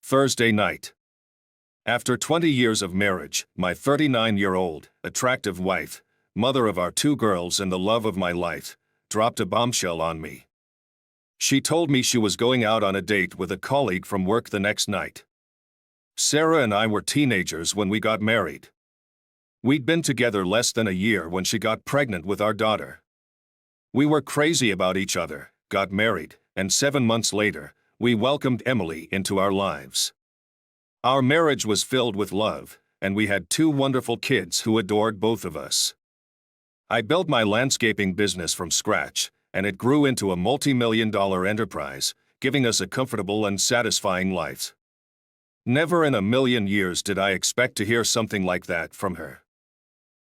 Thursday night. After 20 years of marriage, my 39-year-old, attractive wife, mother of our 2 girls and the love of my life, dropped a bombshell on me. She told me she was going out on a date with a colleague from work the next night. Sarah and I were teenagers when we got married. We'd been together less than a year when she got pregnant with our daughter. We were crazy about each other, got married, and 7 months later, we welcomed Emily into our lives. Our marriage was filled with love, and we had 2 wonderful kids who adored both of us. I built my landscaping business from scratch, and it grew into a multi-million-dollar enterprise, giving us a comfortable and satisfying life. Never in a million years did I expect to hear something like that from her.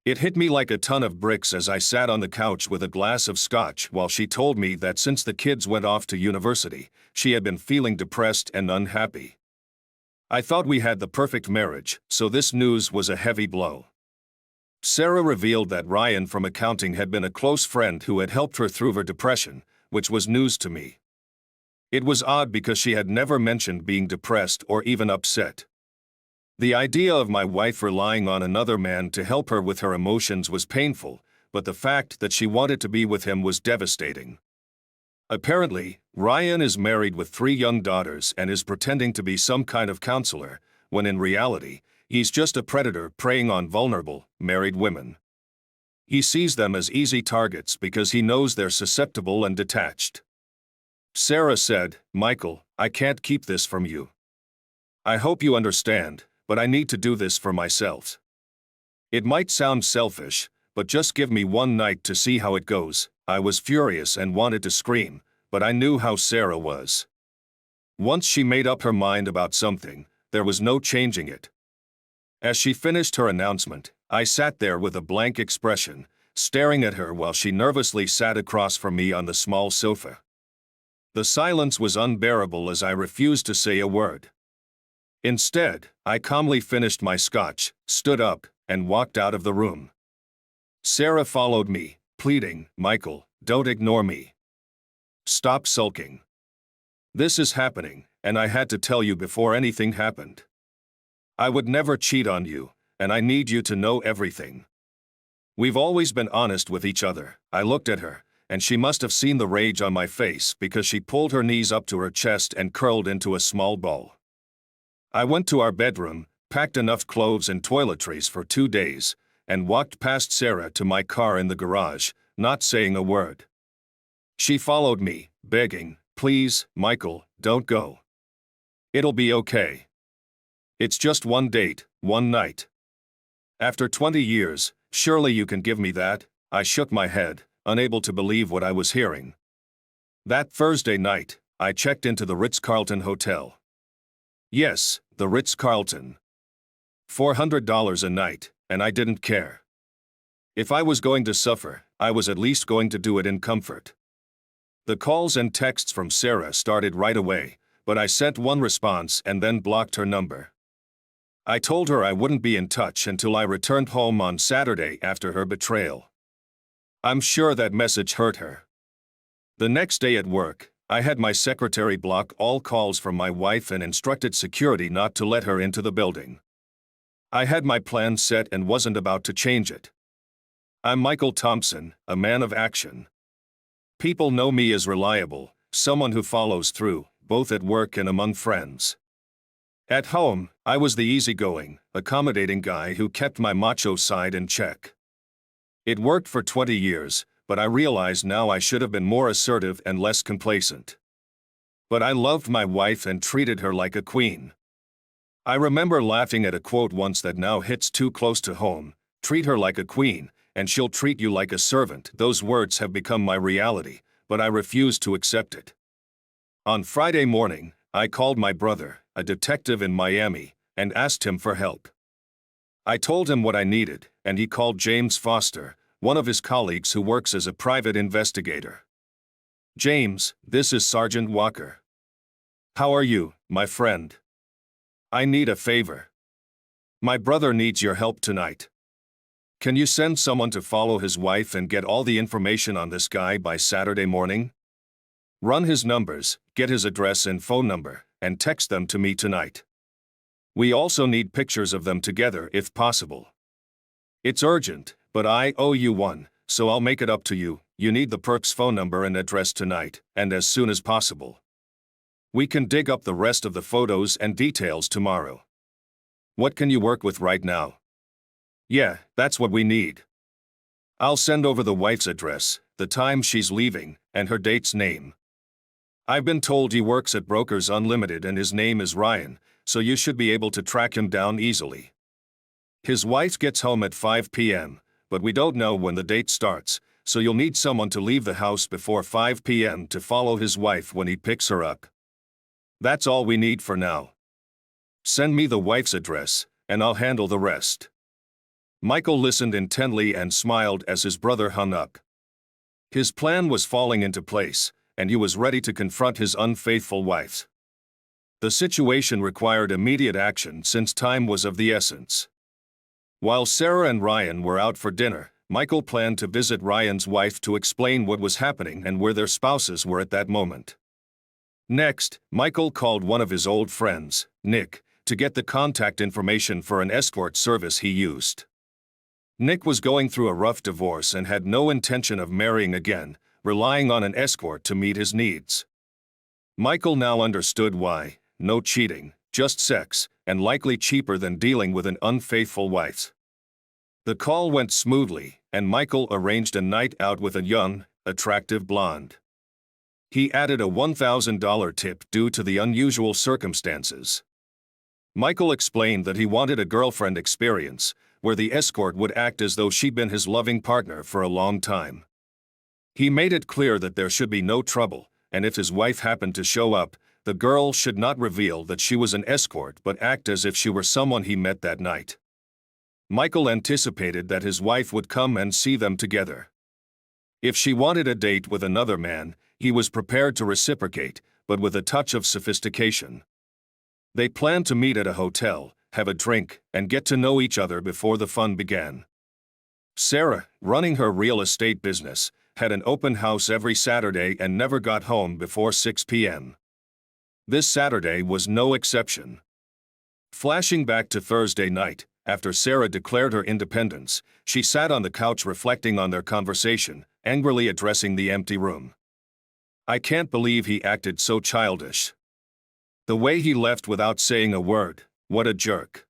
It hit me like a ton of bricks as I sat on the couch with a glass of scotch while she told me that since the kids went off to university, she had been feeling depressed and unhappy. I thought we had the perfect marriage, so this news was a heavy blow. Sarah revealed that Ryan from accounting had been a close friend who had helped her through her depression, which was news to me. It was odd because she had never mentioned being depressed or even upset. The idea of my wife relying on another man to help her with her emotions was painful, but the fact that she wanted to be with him was devastating. Apparently, Ryan is married with 3 young daughters and is pretending to be some kind of counselor, when in reality, he's just a predator preying on vulnerable, married women. He sees them as easy targets because he knows they're susceptible and detached. Sarah said, "Michael, I can't keep this from you. I hope you understand, but I need to do this for myself. It might sound selfish, but just give me one night to see how it goes." I was furious and wanted to scream, but I knew how Sarah was. Once she made up her mind about something, there was no changing it. As she finished her announcement, I sat there with a blank expression, staring at her while she nervously sat across from me on the small sofa. The silence was unbearable as I refused to say a word. Instead, I calmly finished my scotch, stood up, and walked out of the room. Sarah followed me, pleading, "Michael, don't ignore me. Stop sulking. This is happening, and I had to tell you before anything happened. I would never cheat on you, and I need you to know everything. We've always been honest with each other." I looked at her, and she must have seen the rage on my face because she pulled her knees up to her chest and curled into a small ball. I went to our bedroom, packed enough clothes and toiletries for 2 days, and walked past Sarah to my car in the garage, not saying a word. She followed me, begging, "Please, Michael, don't go. It'll be okay. It's just one date, one night. After 20 years, surely you can give me that." I shook my head, unable to believe what I was hearing. That Thursday night, I checked into the Ritz Carlton hotel. Yes, the Ritz Carlton. $400 a night, and I didn't care. If I was going to suffer, I was at least going to do it in comfort. The calls and texts from Sarah started right away, but I sent one response and then blocked her number. I told her I wouldn't be in touch until I returned home on Saturday after her betrayal. I'm sure that message hurt her. The next day at work, I had my secretary block all calls from my wife and instructed security not to let her into the building. I had my plan set and wasn't about to change it. I'm Michael Thompson, a man of action. People know me as reliable, someone who follows through, both at work and among friends. At home, I was the easygoing, accommodating guy who kept my macho side in check. It worked for 20 years, but I realize now I should have been more assertive and less complacent. But I loved my wife and treated her like a queen. I remember laughing at a quote once that now hits too close to home: "Treat her like a queen, and she'll treat you like a servant." Those words have become my reality, but I refuse to accept it. On Friday morning, I called my brother, a detective in Miami, and asked him for help. I told him what I needed, and he called James Foster, one of his colleagues who works as a private investigator. "James, this is Sergeant Walker. How are you, my friend? I need a favor. My brother needs your help tonight. Can you send someone to follow his wife and get all the information on this guy by Saturday morning? Run his numbers, get his address and phone number, and text them to me tonight. We also need pictures of them together if possible. It's urgent, but I owe you one, so I'll make it up to you. You need the perk's phone number and address tonight, and as soon as possible. We can dig up the rest of the photos and details tomorrow. What can you work with right now? Yeah, that's what we need. I'll send over the wife's address, the time she's leaving, and her date's name. I've been told he works at Brokers Unlimited and his name is Ryan, so you should be able to track him down easily. His wife gets home at 5 p.m., but we don't know when the date starts, so you'll need someone to leave the house before 5 p.m. to follow his wife when he picks her up. That's all we need for now. Send me the wife's address, and I'll handle the rest. Michael listened intently and smiled as his brother hung up. His plan was falling into place, and he was ready to confront his unfaithful wife. The situation required immediate action since time was of the essence. While Sarah and Ryan were out for dinner, Michael planned to visit Ryan's wife to explain what was happening and where their spouses were at that moment. Next, Michael called one of his old friends, Nick, to get the contact information for an escort service he used. Nick was going through a rough divorce and had no intention of marrying again, relying on an escort to meet his needs. Michael now understood why: no cheating, just sex, and likely cheaper than dealing with an unfaithful wife. The call went smoothly, and Michael arranged a night out with a young, attractive blonde. He added a $1,000 tip due to the unusual circumstances. Michael explained that he wanted a girlfriend experience, where the escort would act as though she'd been his loving partner for a long time. He made it clear that there should be no trouble, and if his wife happened to show up, the girl should not reveal that she was an escort but act as if she were someone he met that night. Michael anticipated that his wife would come and see them together. If she wanted a date with another man, he was prepared to reciprocate, but with a touch of sophistication. They planned to meet at a hotel, have a drink, and get to know each other before the fun began. Sarah, running her real estate business, had an open house every Saturday and never got home before 6 p.m. This Saturday was no exception. Flashing back to Thursday night, after Sarah declared her independence, she sat on the couch reflecting on their conversation, angrily addressing the empty room. I can't believe he acted so childish. The way he left without saying a word, what a jerk.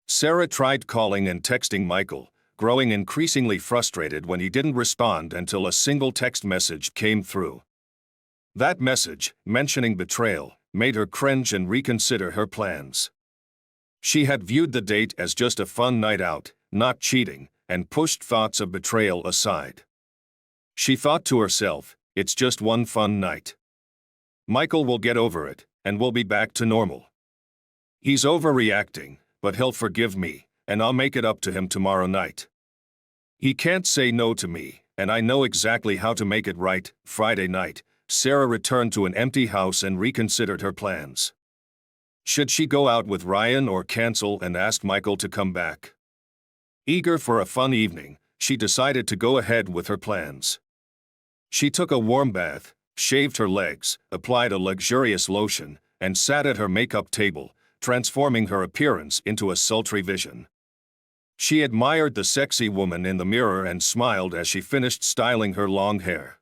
Sarah tried calling and texting Michael, growing increasingly frustrated when he didn't respond until a single text message came through. That message, mentioning betrayal, made her cringe and reconsider her plans. She had viewed the date as just a fun night out, not cheating, and pushed thoughts of betrayal aside. She thought to herself, it's just one fun night. Michael will get over it, and we'll be back to normal. He's overreacting, but he'll forgive me, and I'll make it up to him tomorrow night. He can't say no to me, and I know exactly how to make it right. Friday night, Sarah returned to an empty house and reconsidered her plans. Should she go out with Ryan or cancel and ask Michael to come back? Eager for a fun evening, she decided to go ahead with her plans. She took a warm bath, shaved her legs, applied a luxurious lotion, and sat at her makeup table, transforming her appearance into a sultry vision. She admired the sexy woman in the mirror and smiled as she finished styling her long hair.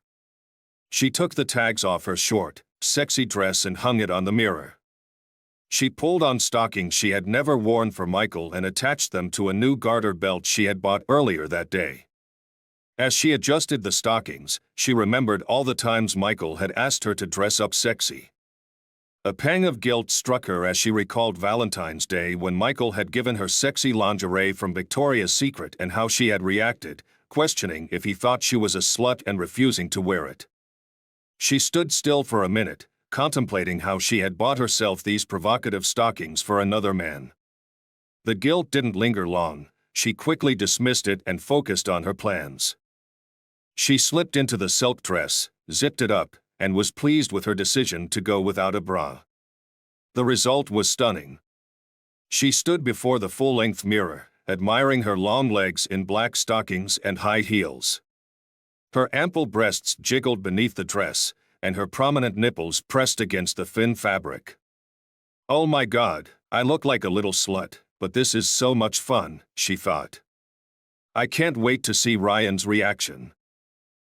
She took the tags off her short, sexy dress and hung it on the mirror. She pulled on stockings she had never worn for Michael and attached them to a new garter belt she had bought earlier that day. As she adjusted the stockings, she remembered all the times Michael had asked her to dress up sexy. A pang of guilt struck her as she recalled Valentine's Day when Michael had given her sexy lingerie from Victoria's Secret and how she had reacted, questioning if he thought she was a slut and refusing to wear it. She stood still for a minute, contemplating how she had bought herself these provocative stockings for another man. The guilt didn't linger long. She quickly dismissed it and focused on her plans. She slipped into the silk dress, zipped it up, and was pleased with her decision to go without a bra. The result was stunning. She stood before the full-length mirror, admiring her long legs in black stockings and high heels. Her ample breasts jiggled beneath the dress, and her prominent nipples pressed against the thin fabric. Oh my God, I look like a little slut, but this is so much fun, she thought. I can't wait to see Ryan's reaction.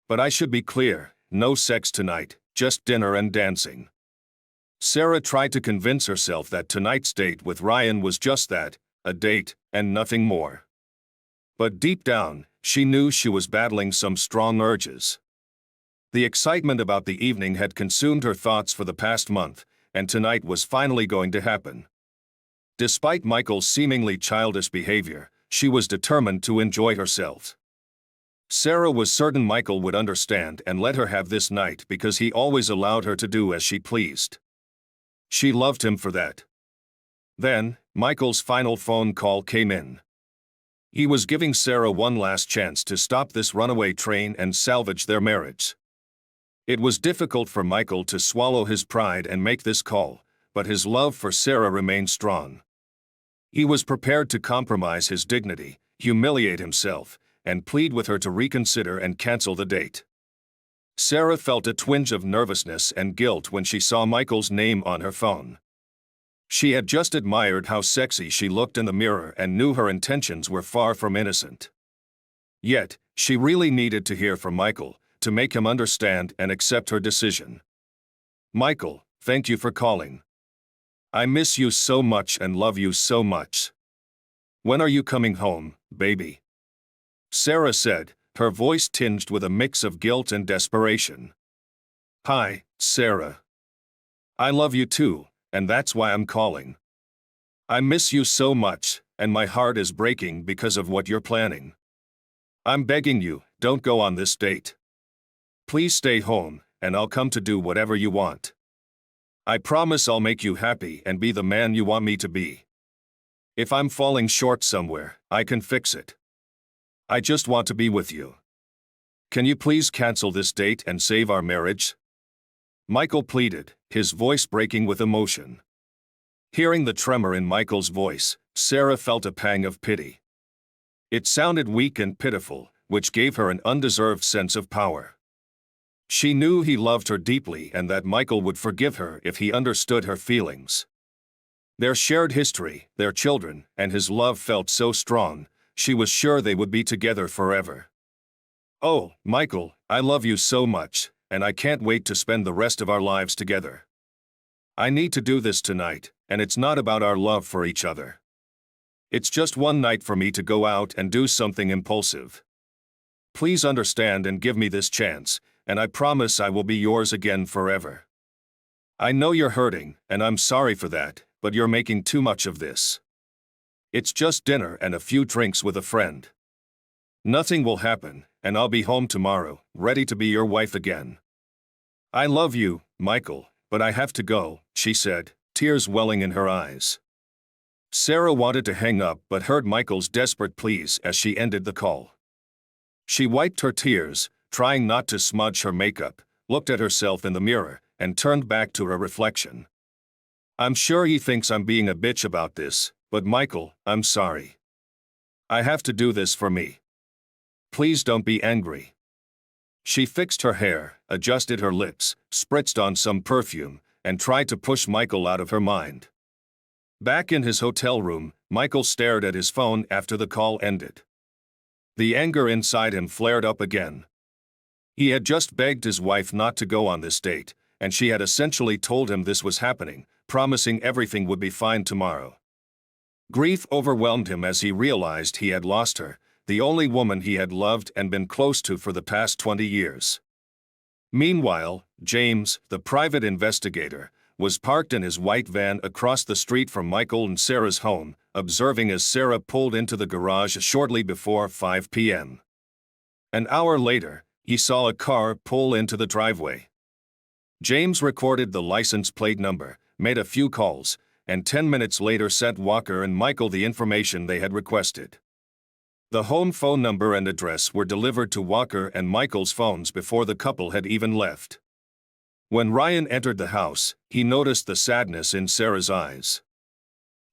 But I should be clear, no sex tonight, just dinner and dancing. Sarah tried to convince herself that tonight's date with Ryan was just that, a date, and nothing more. But deep down, she knew she was battling some strong urges. The excitement about the evening had consumed her thoughts for the past month, and tonight was finally going to happen. Despite Michael's seemingly childish behavior, she was determined to enjoy herself. Sarah was certain Michael would understand and let her have this night because he always allowed her to do as she pleased. She loved him for that. Then, Michael's final phone call came in. He was giving Sarah one last chance to stop this runaway train and salvage their marriage. It was difficult for Michael to swallow his pride and make this call, but his love for Sarah remained strong. He was prepared to compromise his dignity, humiliate himself, and plead with her to reconsider and cancel the date. Sarah felt a twinge of nervousness and guilt when she saw Michael's name on her phone. She had just admired how sexy she looked in the mirror and knew her intentions were far from innocent. Yet, she really needed to hear from Michael, to make him understand and accept her decision. Michael, thank you for calling. I miss you so much and love you so much. When are you coming home, baby? Sarah said, her voice tinged with a mix of guilt and desperation. Hi, Sarah. I love you too, and that's why I'm calling. I miss you so much, and my heart is breaking because of what you're planning. I'm begging you, don't go on this date. Please stay home, and I'll come to do whatever you want. I promise I'll make you happy and be the man you want me to be. If I'm falling short somewhere, I can fix it. I just want to be with you. Can you please cancel this date and save our marriage? Michael pleaded, his voice breaking with emotion. Hearing the tremor in Michael's voice, Sarah felt a pang of pity. It sounded weak and pitiful, which gave her an undeserved sense of power. She knew he loved her deeply and that Michael would forgive her if he understood her feelings. Their shared history, their children, and his love felt so strong, she was sure they would be together forever. Oh, Michael, I love you so much, and I can't wait to spend the rest of our lives together. I need to do this tonight, and it's not about our love for each other. It's just one night for me to go out and do something impulsive. Please understand and give me this chance, and I promise I will be yours again forever. I know you're hurting, and I'm sorry for that, but you're making too much of this. It's just dinner and a few drinks with a friend. Nothing will happen, and I'll be home tomorrow, ready to be your wife again. I love you, Michael, but I have to go, she said, tears welling in her eyes. Sarah wanted to hang up but heard Michael's desperate pleas as she ended the call. She wiped her tears, trying not to smudge her makeup, looked at herself in the mirror, and turned back to her reflection. I'm sure he thinks I'm being a bitch about this, but Michael, I'm sorry. I have to do this for me. Please don't be angry. She fixed her hair, adjusted her lips, spritzed on some perfume, and tried to push Michael out of her mind. Back in his hotel room, Michael stared at his phone after the call ended. The anger inside him flared up again. He had just begged his wife not to go on this date, and she had essentially told him this was happening, promising everything would be fine tomorrow. Grief overwhelmed him as he realized he had lost her, the only woman he had loved and been close to for the past 20 years. Meanwhile, James, the private investigator, was parked in his white van across the street from Michael and Sarah's home, observing as Sarah pulled into the garage shortly before 5 p.m. An hour later, he saw a car pull into the driveway. James recorded the license plate number, made a few calls, and 10 minutes later sent Walker and Michael the information they had requested. The home phone number and address were delivered to Walker and Michael's phones before the couple had even left. When Ryan entered the house, he noticed the sadness in Sarah's eyes.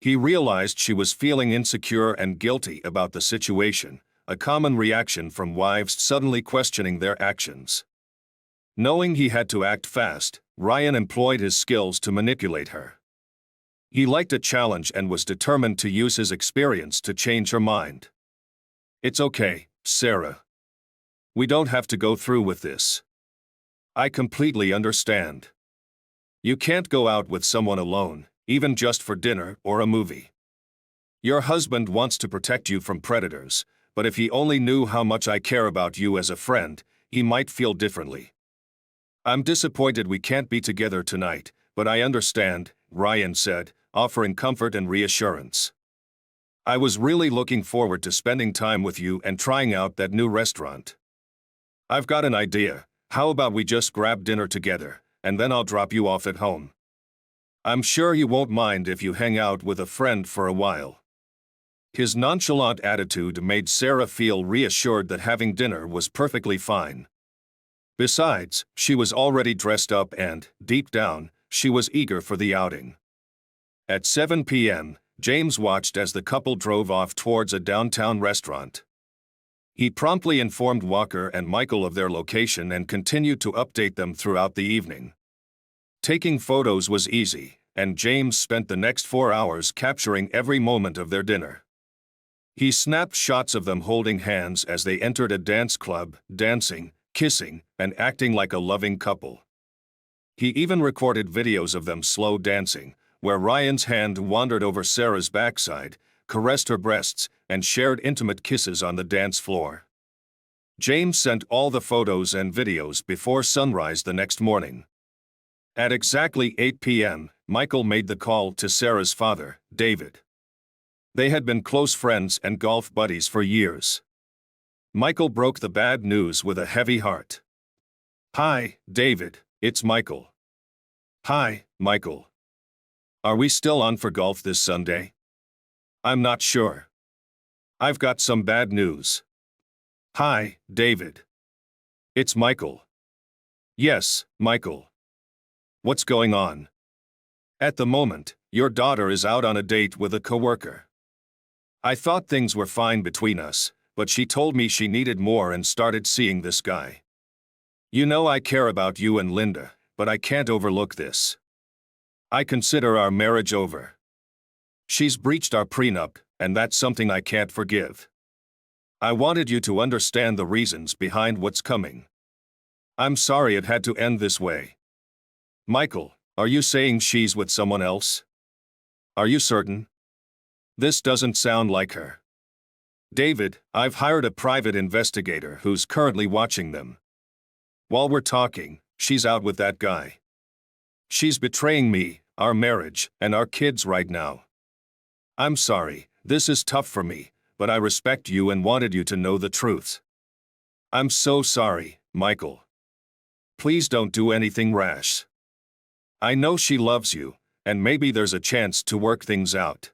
He realized she was feeling insecure and guilty about the situation, a common reaction from wives suddenly questioning their actions. Knowing he had to act fast, Ryan employed his skills to manipulate her. He liked a challenge and was determined to use his experience to change her mind. It's okay, Sarah. We don't have to go through with this. I completely understand. You can't go out with someone alone, even just for dinner or a movie. Your husband wants to protect you from predators, but if he only knew how much I care about you as a friend, he might feel differently. I'm disappointed we can't be together tonight, but I understand, Ryan said, offering comfort and reassurance. I was really looking forward to spending time with you and trying out that new restaurant. I've got an idea. How about we just grab dinner together, and then I'll drop you off at home. I'm sure you won't mind if you hang out with a friend for a while. His nonchalant attitude made Sarah feel reassured that having dinner was perfectly fine. Besides, she was already dressed up and, deep down, she was eager for the outing. At 7 p.m., James watched as the couple drove off towards a downtown restaurant. He promptly informed Walker and Michael of their location and continued to update them throughout the evening. Taking photos was easy, and James spent the next 4 hours capturing every moment of their dinner. He snapped shots of them holding hands as they entered a dance club, dancing, kissing, and acting like a loving couple. He even recorded videos of them slow dancing, where Ryan's hand wandered over Sarah's backside, caressed her breasts, and shared intimate kisses on the dance floor. James sent all the photos and videos before sunrise the next morning. At exactly 8 p.m., Michael made the call to Sarah's father, David. They had been close friends and golf buddies for years. Michael broke the bad news with a heavy heart. "Hi, David, it's Michael." "Hi, Michael. Are we still on for golf this Sunday?" "I'm not sure. I've got some bad news." "Hi, David. It's Michael." "Yes, Michael. What's going on?" "At the moment, your daughter is out on a date with a coworker. I thought things were fine between us, but she told me she needed more and started seeing this guy. You know I care about you and Linda, but I can't overlook this. I consider our marriage over. She's breached our prenup, and that's something I can't forgive. I wanted you to understand the reasons behind what's coming. I'm sorry it had to end this way." "Michael, are you saying she's with someone else? Are you certain? This doesn't sound like her." "David, I've hired a private investigator who's currently watching them. While we're talking, she's out with that guy. She's betraying me, our marriage, and our kids right now. I'm sorry, this is tough for me, but I respect you and wanted you to know the truth. I'm so sorry, Michael. Please don't do anything rash. I know she loves you, and maybe there's a chance to work things out.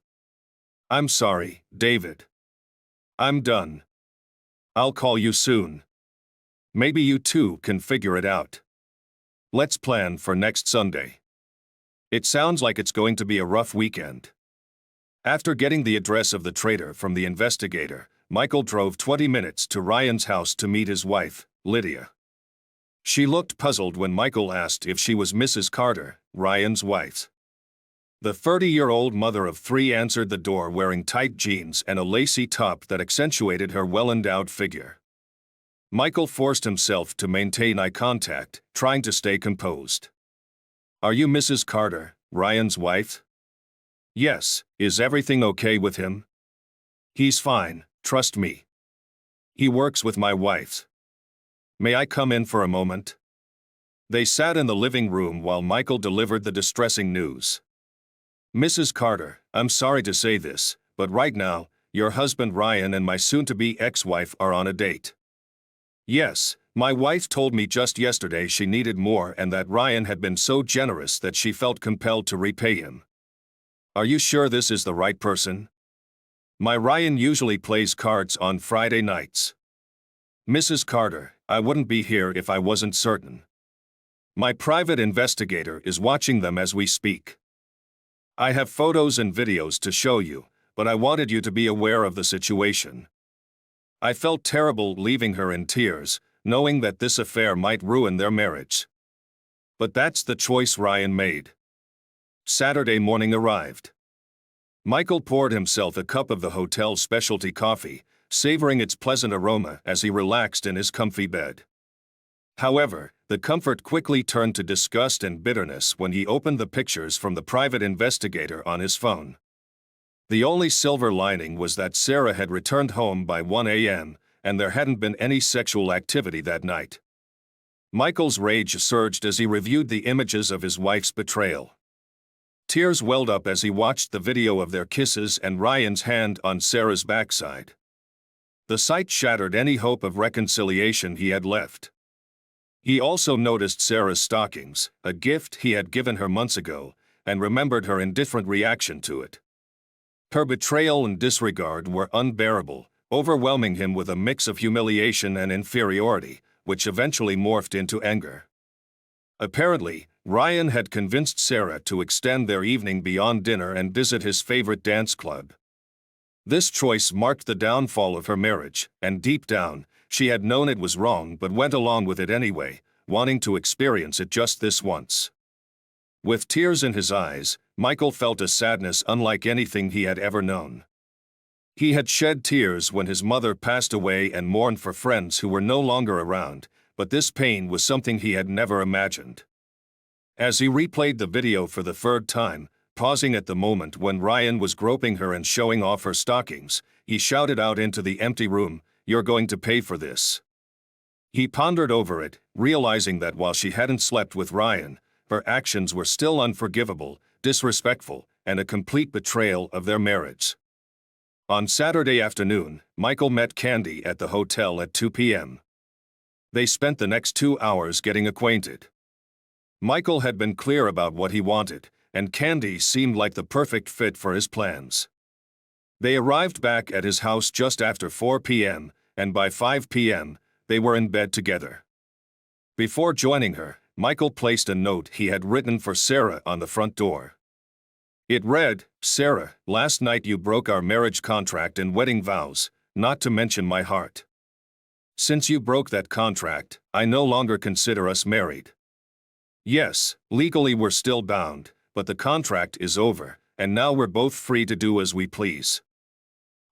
I'm sorry, David. I'm done. I'll call you soon. Maybe you two can figure it out. Let's plan for next Sunday. It sounds like it's going to be a rough weekend." After getting the address of the traitor from the investigator, Michael drove 20 minutes to Ryan's house to meet his wife, Lydia. She looked puzzled when Michael asked if she was Mrs. Carter, Ryan's wife. The 30-year-old mother of 3 answered the door wearing tight jeans and a lacy top that accentuated her well-endowed figure. Michael forced himself to maintain eye contact, trying to stay composed. "Are you Mrs. Carter, Ryan's wife?" "Yes, is everything okay with him?" "He's fine, trust me. He works with my wife. May I come in for a moment?" They sat in the living room while Michael delivered the distressing news. "Mrs. Carter, I'm sorry to say this, but right now, your husband Ryan and my soon-to-be ex-wife are on a date." "Yes, my wife told me just yesterday she needed more and that Ryan had been so generous that she felt compelled to repay him. Are you sure this is the right person?" "My Ryan usually plays cards on Friday nights." "Mrs. Carter, I wouldn't be here if I wasn't certain. My private investigator is watching them as we speak. I have photos and videos to show you, but I wanted you to be aware of the situation. I felt terrible leaving her in tears, knowing that this affair might ruin their marriage. But that's the choice Ryan made. Saturday morning arrived. Michael poured himself a cup of the hotel's specialty coffee, savoring its pleasant aroma as he relaxed in his comfy bed. However, the comfort quickly turned to disgust and bitterness when he opened the pictures from the private investigator on his phone. The only silver lining was that Sarah had returned home by 1 a.m., and there hadn't been any sexual activity that night. Michael's rage surged as he reviewed the images of his wife's betrayal. Tears welled up as he watched the video of their kisses and Ryan's hand on Sarah's backside. The sight shattered any hope of reconciliation he had left. He also noticed Sarah's stockings, a gift he had given her months ago, and remembered her indifferent reaction to it. Her betrayal and disregard were unbearable, overwhelming him with a mix of humiliation and inferiority, which eventually morphed into anger. Apparently, Ryan had convinced Sarah to extend their evening beyond dinner and visit his favorite dance club. This choice marked the downfall of her marriage, and deep down, she had known it was wrong but went along with it anyway, wanting to experience it just this once. With tears in his eyes, Michael felt a sadness unlike anything he had ever known. He had shed tears when his mother passed away and mourned for friends who were no longer around, but this pain was something he had never imagined. As he replayed the video for the third time, pausing at the moment when Ryan was groping her and showing off her stockings, he shouted out into the empty room, "You're going to pay for this." He pondered over it, realizing that while she hadn't slept with Ryan, her actions were still unforgivable, disrespectful, and a complete betrayal of their marriage. On Saturday afternoon, Michael met Candy at the hotel at 2 p.m. They spent the next 2 hours getting acquainted. Michael had been clear about what he wanted, and Candy seemed like the perfect fit for his plans. They arrived back at his house just after 4 p.m., and by 5 p.m., they were in bed together. Before joining her, Michael placed a note he had written for Sarah on the front door. It read, "Sarah, last night you broke our marriage contract and wedding vows, not to mention my heart. Since you broke that contract, I no longer consider us married. Yes, legally we're still bound, but the contract is over, and now we're both free to do as we please.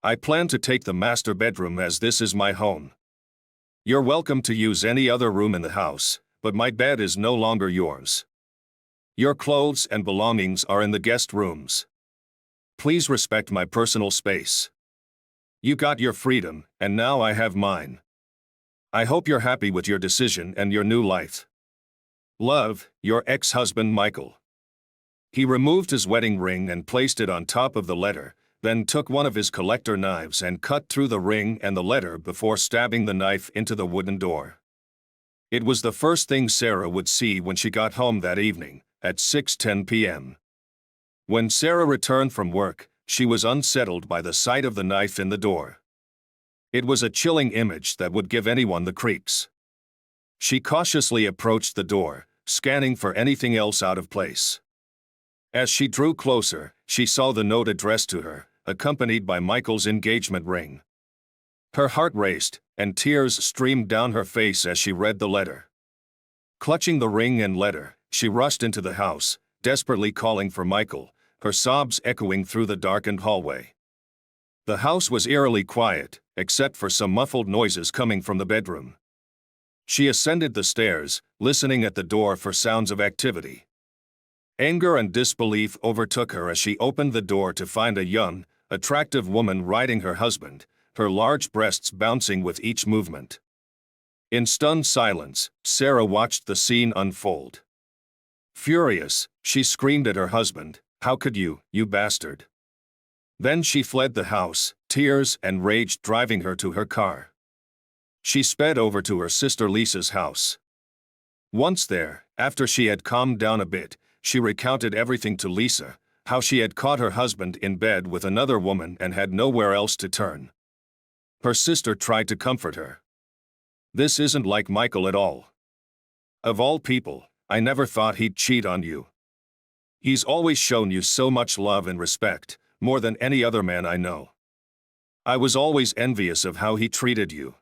I plan to take the master bedroom as this is my home. You're welcome to use any other room in the house, but my bed is no longer yours. Your clothes and belongings are in the guest rooms. Please respect my personal space. You got your freedom, and now I have mine. I hope you're happy with your decision and your new life. Love, your ex-husband Michael." He removed his wedding ring and placed it on top of the letter, then took one of his collector knives and cut through the ring and the letter before stabbing the knife into the wooden door. It was the first thing Sarah would see when she got home that evening, at 6:10 p.m. When Sarah returned from work, she was unsettled by the sight of the knife in the door. It was a chilling image that would give anyone the creeps. She cautiously approached the door, scanning for anything else out of place. As she drew closer, she saw the note addressed to her, accompanied by Michael's engagement ring. Her heart raced, and tears streamed down her face as she read the letter. Clutching the ring and letter, she rushed into the house, desperately calling for Michael, her sobs echoing through the darkened hallway. The house was eerily quiet, except for some muffled noises coming from the bedroom. She ascended the stairs, listening at the door for sounds of activity. Anger and disbelief overtook her as she opened the door to find a young, attractive woman riding her husband, her large breasts bouncing with each movement. In stunned silence, Sarah watched the scene unfold. Furious, she screamed at her husband, "How could you, you bastard?" Then she fled the house, tears and rage driving her to her car. She sped over to her sister Lisa's house. Once there, after she had calmed down a bit, she recounted everything to Lisa, how she had caught her husband in bed with another woman and had nowhere else to turn. Her sister tried to comfort her. "This isn't like Michael at all. Of all people, I never thought he'd cheat on you. He's always shown you so much love and respect, more than any other man I know. I was always envious of how he treated you.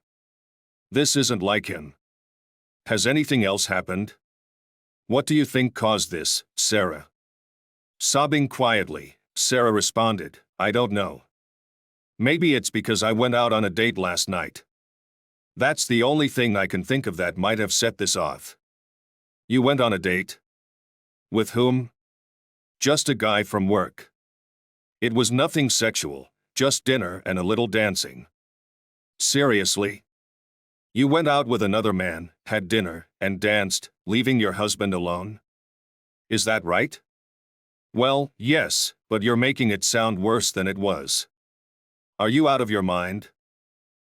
This isn't like him. Has anything else happened? What do you think caused this, Sarah?" Sobbing quietly, Sarah responded, I don't know. Maybe it's because I went out on a date last night. That's the only thing I can think of that might have set this off. You went on a date? With whom? Just a guy from work. It was nothing sexual, just dinner and a little dancing. Seriously? You went out with another man, had dinner, and danced, leaving your husband alone? Is that right? Well, yes, but you're making it sound worse than it was. Are you out of your mind?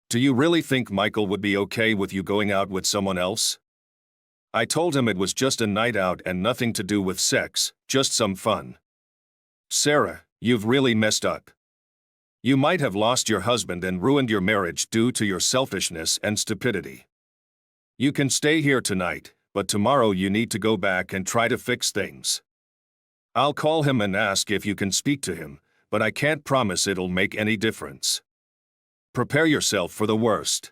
Do you really think Michael would be okay with you going out with someone else? I told him it was just a night out and nothing to do with sex, just some fun. Sarah, you've really messed up. You might have lost your husband and ruined your marriage due to your selfishness and stupidity. You can stay here tonight, but tomorrow you need to go back and try to fix things. I'll call him and ask if you can speak to him, but I can't promise it'll make any difference. Prepare yourself for the worst.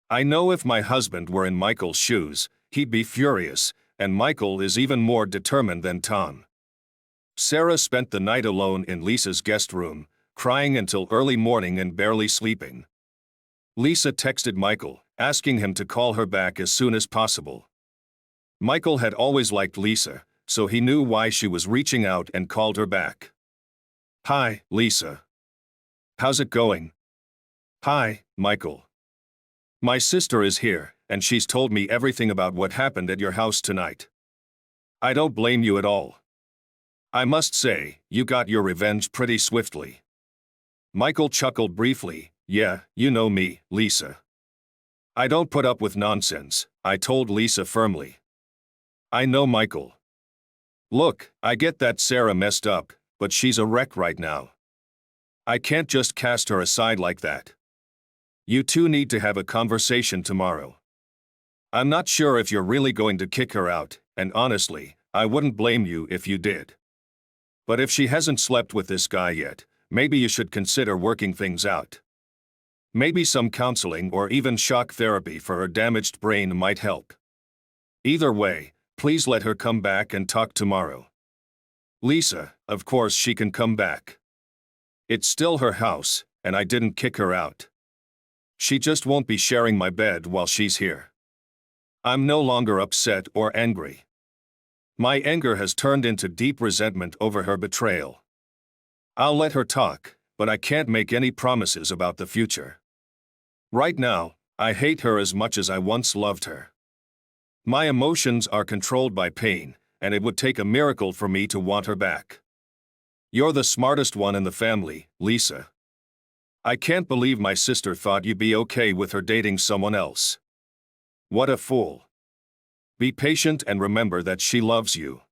I know if my husband were in Michael's shoes, he'd be furious, and Michael is even more determined than Tom. Sarah spent the night alone in Lisa's guest room, crying until early morning and barely sleeping. Lisa texted Michael, asking him to call her back as soon as possible. Michael had always liked Lisa, so he knew why she was reaching out and called her back. Hi, Lisa. How's it going? Hi, Michael. My sister is here, and she's told me everything about what happened at your house tonight. I don't blame you at all. I must say, you got your revenge pretty swiftly. Michael chuckled briefly. Yeah, you know me, Lisa. I don't put up with nonsense, I told Lisa firmly. I know, Michael. Look, I get that Sarah messed up, but she's a wreck right now. I can't just cast her aside like that. You two need to have a conversation tomorrow. I'm not sure if you're really going to kick her out, and honestly, I wouldn't blame you if you did. But if she hasn't slept with this guy yet, maybe you should consider working things out. Maybe some counseling or even shock therapy for her damaged brain might help. Either way, please let her come back and talk tomorrow. Lisa, of course she can come back. It's still her house, and I didn't kick her out. She just won't be sharing my bed while she's here. I'm no longer upset or angry. My anger has turned into deep resentment over her betrayal. I'll let her talk, but I can't make any promises about the future. Right now, I hate her as much as I once loved her. My emotions are controlled by pain, and it would take a miracle for me to want her back. You're the smartest one in the family, Lisa. I can't believe my sister thought you'd be okay with her dating someone else. What a fool. Be patient and remember that she loves you.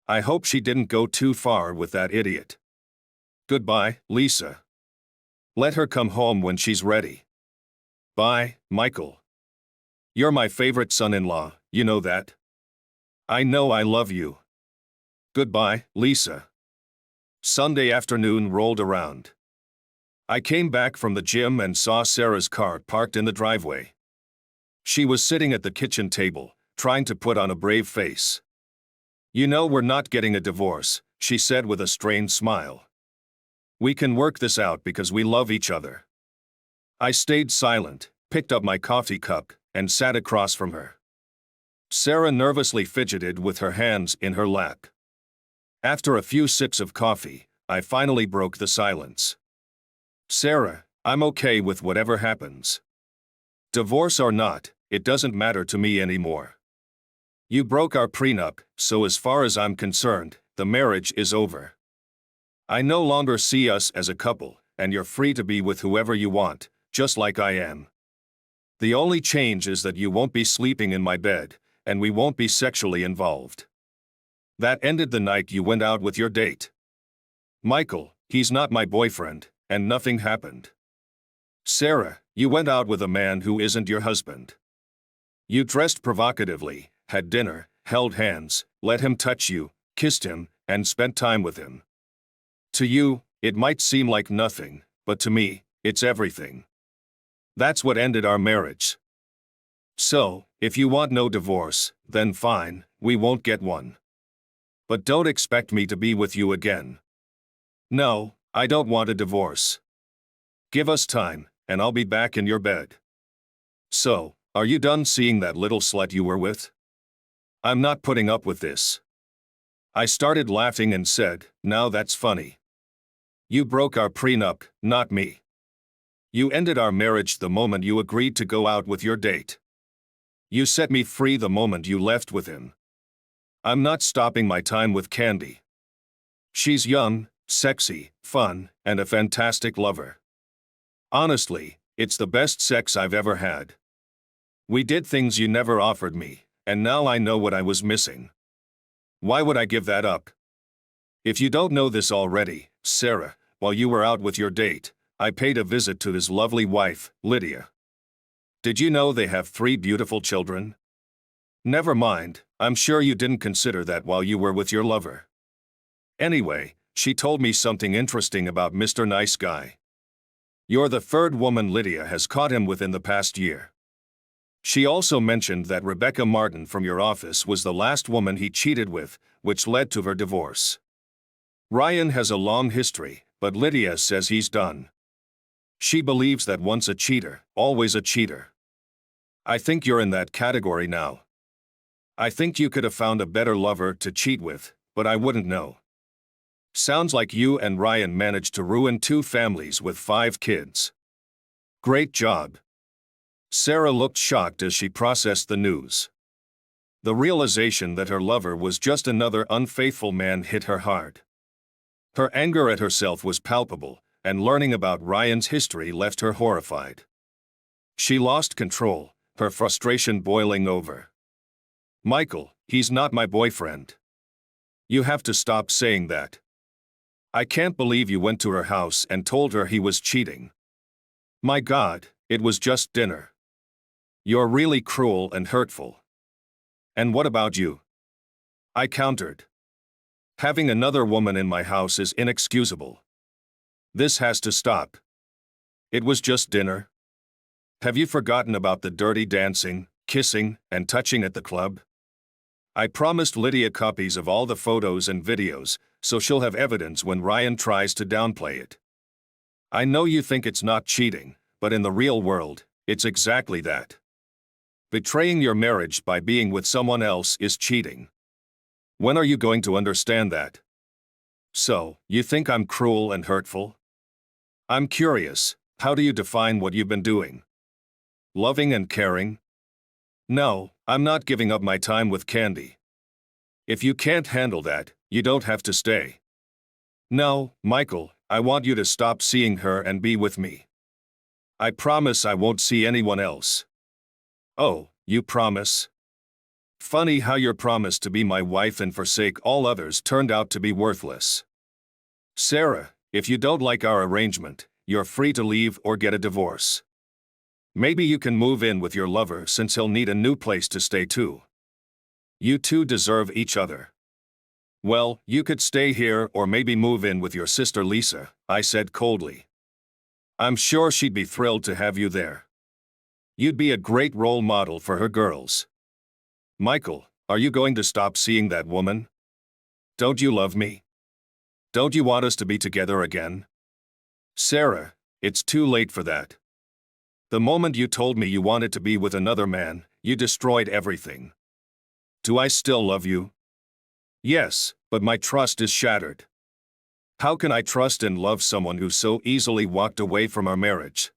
I hope she didn't go too far with that idiot. Goodbye, Lisa. Let her come home when she's ready. Bye, Michael. You're my favorite son-in-law, you know that? I know I love you. Goodbye, Lisa. Sunday afternoon rolled around. I came back from the gym and saw Sarah's car parked in the driveway. She was sitting at the kitchen table, trying to put on a brave face. You know we're not getting a divorce, she said with a strained smile. We can work this out because we love each other. I stayed silent, picked up my coffee cup, and sat across from her. Sarah nervously fidgeted with her hands in her lap. After a few sips of coffee, I finally broke the silence. Sarah, I'm okay with whatever happens. Divorce or not, it doesn't matter to me anymore. You broke our prenup, so as far as I'm concerned, the marriage is over. I no longer see us as a couple, and you're free to be with whoever you want, just like I am. The only change is that you won't be sleeping in my bed, and we won't be sexually involved. That ended the night you went out with your date. Michael, he's not my boyfriend, and nothing happened. Sarah, you went out with a man who isn't your husband. You dressed provocatively, had dinner, held hands, let him touch you, kissed him, and spent time with him. To you, it might seem like nothing, but to me, it's everything. That's what ended our marriage. So, if you want no divorce, then fine, we won't get one. But don't expect me to be with you again. No, I don't want a divorce. Give us time, and I'll be back in your bed. So, are you done seeing that little slut you were with? I'm not putting up with this. I started laughing and said, now that's funny. You broke our prenup, not me. You ended our marriage the moment you agreed to go out with your date. You set me free the moment you left with him. I'm not stopping my time with Candy. She's young, sexy, fun, and a fantastic lover. Honestly, it's the best sex I've ever had. We did things you never offered me, and now I know what I was missing. Why would I give that up? If you don't know this already, Sarah, while you were out with your date, I paid a visit to his lovely wife, Lydia. Did you know they have 3 beautiful children? Never mind, I'm sure you didn't consider that while you were with your lover. Anyway, she told me something interesting about Mr. Nice Guy. You're the 3rd woman Lydia has caught him with in the past year. She also mentioned that Rebecca Martin from your office was the last woman he cheated with, which led to her divorce. Ryan has a long history, but Lydia says he's done. She believes that once a cheater, always a cheater. I think you're in that category now. I think you could have found a better lover to cheat with, but I wouldn't know. Sounds like you and Ryan managed to ruin 2 families with 5 kids. Great job. Sarah looked shocked as she processed the news. The realization that her lover was just another unfaithful man hit her hard. Her anger at herself was palpable, and learning about Ryan's history left her horrified. She lost control, her frustration boiling over. Michael, he's not my boyfriend. You have to stop saying that. I can't believe you went to her house and told her he was cheating. My God, it was just dinner. You're really cruel and hurtful. And what about you? I countered. Having another woman in my house is inexcusable. This has to stop. It was just dinner. Have you forgotten about the dirty dancing, kissing, and touching at the club? I promised Lydia copies of all the photos and videos, so she'll have evidence when Ryan tries to downplay it. I know you think it's not cheating, but in the real world, it's exactly that. Betraying your marriage by being with someone else is cheating. When are you going to understand that? So, you think I'm cruel and hurtful? I'm curious, how do you define what you've been doing? Loving and caring? No, I'm not giving up my time with Candy. If you can't handle that, you don't have to stay. No, Michael, I want you to stop seeing her and be with me. I promise I won't see anyone else. Oh, you promise? Funny how your promise to be my wife and forsake all others turned out to be worthless. Sarah, if you don't like our arrangement, you're free to leave or get a divorce. Maybe you can move in with your lover since he'll need a new place to stay too. You two deserve each other. Well, you could stay here or maybe move in with your sister Lisa, I said coldly. I'm sure she'd be thrilled to have you there. You'd be a great role model for her girls. Michael, are you going to stop seeing that woman? Don't you love me? Don't you want us to be together again? Sarah, it's too late for that. The moment you told me you wanted to be with another man, you destroyed everything. Do I still love you? Yes, but my trust is shattered. How can I trust and love someone who so easily walked away from our marriage?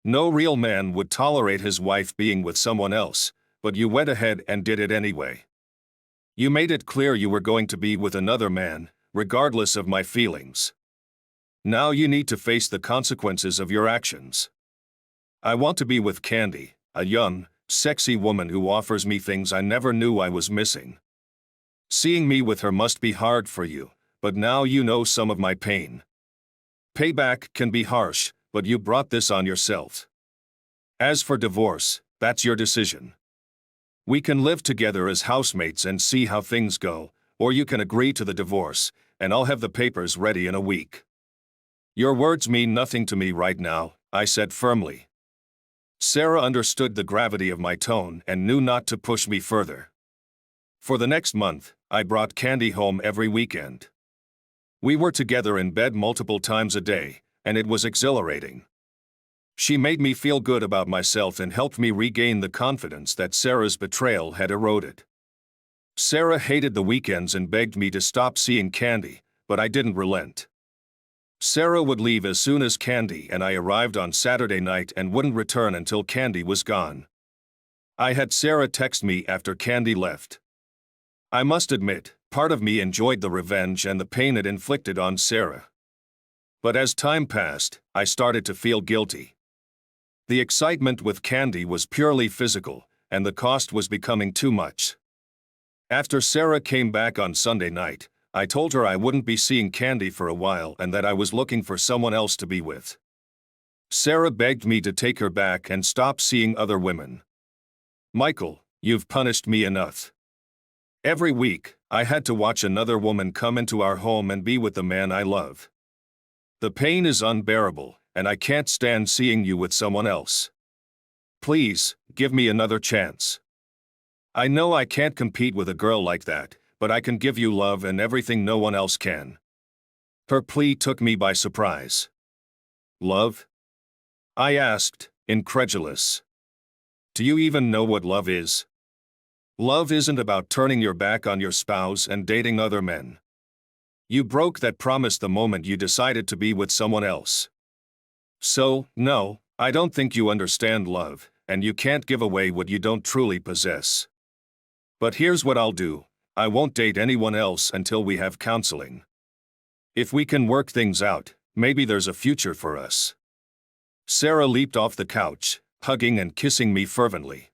No real man would tolerate his wife being with someone else, but you went ahead and did it anyway. You made it clear you were going to be with another man, regardless of my feelings. Now you need to face the consequences of your actions. I want to be with Candy, a young, sexy woman who offers me things I never knew I was missing. Seeing me with her must be hard for you, but now you know some of my pain. Payback can be harsh, but you brought this on yourself. As for divorce, that's your decision. We can live together as housemates and see how things go, or you can agree to the divorce, and I'll have the papers ready in a week. Your words mean nothing to me right now, I said firmly. Sarah understood the gravity of my tone and knew not to push me further. For the next month, I brought Candy home every weekend. We were together in bed multiple times a day, and it was exhilarating. She made me feel good about myself and helped me regain the confidence that Sarah's betrayal had eroded. Sarah hated the weekends and begged me to stop seeing Candy, but I didn't relent. Sarah would leave as soon as Candy and I arrived on Saturday night and wouldn't return until Candy was gone. I had Sarah text me after Candy left. I must admit, part of me enjoyed the revenge and the pain it inflicted on Sarah. But as time passed, I started to feel guilty. The excitement with Candy was purely physical, and the cost was becoming too much. After Sarah came back on Sunday night, I told her I wouldn't be seeing Candy for a while and that I was looking for someone else to be with. Sarah begged me to take her back and stop seeing other women. "Michael, you've punished me enough. Every week, I had to watch another woman come into our home and be with the man I love. The pain is unbearable, and I can't stand seeing you with someone else. Please, give me another chance. I know I can't compete with a girl like that, but I can give you love and everything no one else can." Her plea took me by surprise. "Love?" I asked, incredulous. "Do you even know what love is? Love isn't about turning your back on your spouse and dating other men. You broke that promise the moment you decided to be with someone else. So, no, I don't think you understand love, and you can't give away what you don't truly possess. But here's what I'll do. I won't date anyone else until we have counseling. If we can work things out, maybe there's a future for us." Sarah leaped off the couch, hugging and kissing me fervently.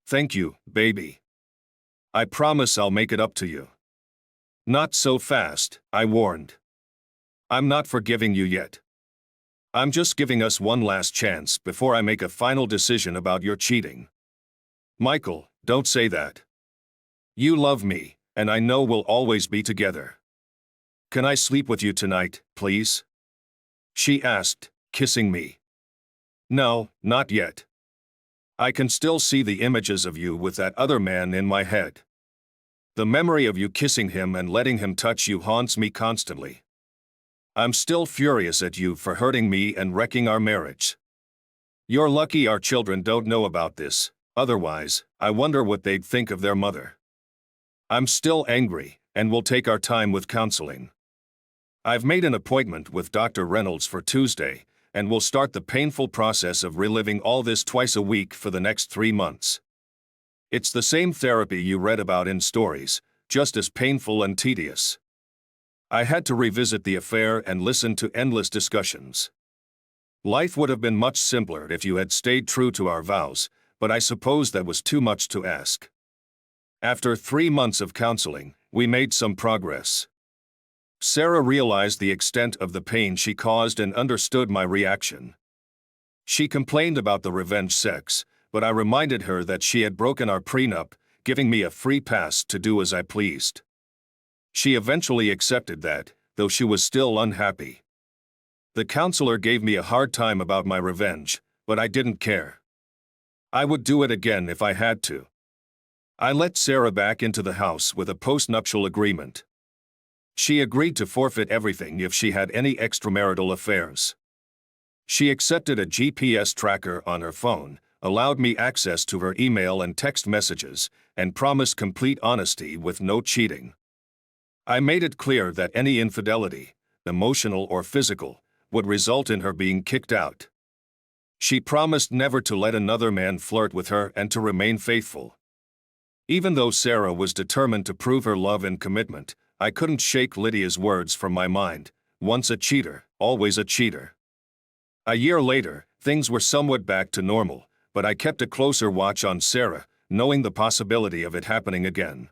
"Thank you, baby. I promise I'll make it up to you." "Not so fast," I warned. "I'm not forgiving you yet. I'm just giving us one last chance before I make a final decision about your cheating." "Michael, don't say that. You love me, and I know we'll always be together. Can I sleep with you tonight, please?" she asked, kissing me. "No, not yet. I can still see the images of you with that other man in my head. The memory of you kissing him and letting him touch you haunts me constantly. I'm still furious at you for hurting me and wrecking our marriage. You're lucky our children don't know about this, otherwise, I wonder what they'd think of their mother. I'm still angry, and we'll take our time with counseling. I've made an appointment with Dr. Reynolds for Tuesday, and we'll start the painful process of reliving all this twice a week for the next 3 months. It's the same therapy you read about in stories, just as painful and tedious." I had to revisit the affair and listen to endless discussions. Life would have been much simpler if you had stayed true to our vows, but I suppose that was too much to ask. After 3 months of counseling, we made some progress. Sarah realized the extent of the pain she caused and understood my reaction. She complained about the revenge sex, but I reminded her that she had broken our prenup, giving me a free pass to do as I pleased. She eventually accepted that, though she was still unhappy. The counselor gave me a hard time about my revenge, but I didn't care. I would do it again if I had to. I let Sarah back into the house with a postnuptial agreement. She agreed to forfeit everything if she had any extramarital affairs. She accepted a GPS tracker on her phone, allowed me access to her email and text messages, and promised complete honesty with no cheating. I made it clear that any infidelity, emotional or physical, would result in her being kicked out. She promised never to let another man flirt with her and to remain faithful. Even though Sarah was determined to prove her love and commitment, I couldn't shake Lydia's words from my mind. Once a cheater, always a cheater. A year later, things were somewhat back to normal, but I kept a closer watch on Sarah, knowing the possibility of it happening again.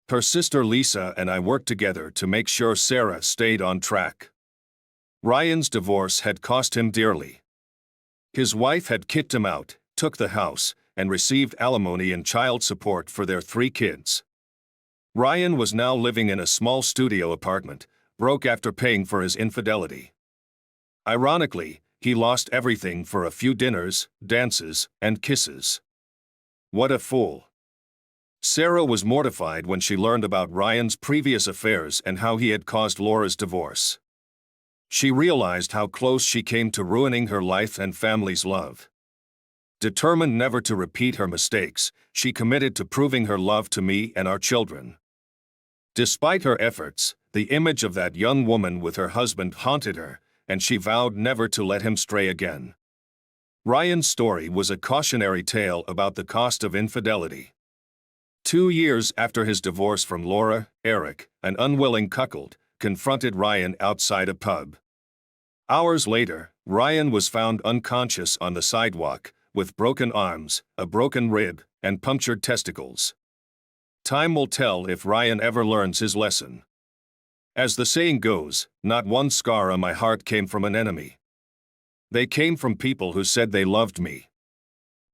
Her sister Lisa and I worked together to make sure Sarah stayed on track. Ryan's divorce had cost him dearly. His wife had kicked him out, took the house, and received alimony and child support for their 3 kids. Ryan was now living in a small studio apartment, broke after paying for his infidelity. Ironically, he lost everything for a few dinners, dances, and kisses. What a fool. Sarah was mortified when she learned about Ryan's previous affairs and how he had caused Laura's divorce. She realized how close she came to ruining her life and family's love. Determined never to repeat her mistakes, she committed to proving her love to me and our children. Despite her efforts, the image of that young woman with her husband haunted her, and she vowed never to let him stray again. Ryan's story was a cautionary tale about the cost of infidelity. 2 years after his divorce from Laura, Eric, an unwilling cuckold, confronted Ryan outside a pub. Hours later, Ryan was found unconscious on the sidewalk, with broken arms, a broken rib, and punctured testicles. Time will tell if Ryan ever learns his lesson. As the saying goes, not one scar on my heart came from an enemy. They came from people who said they loved me.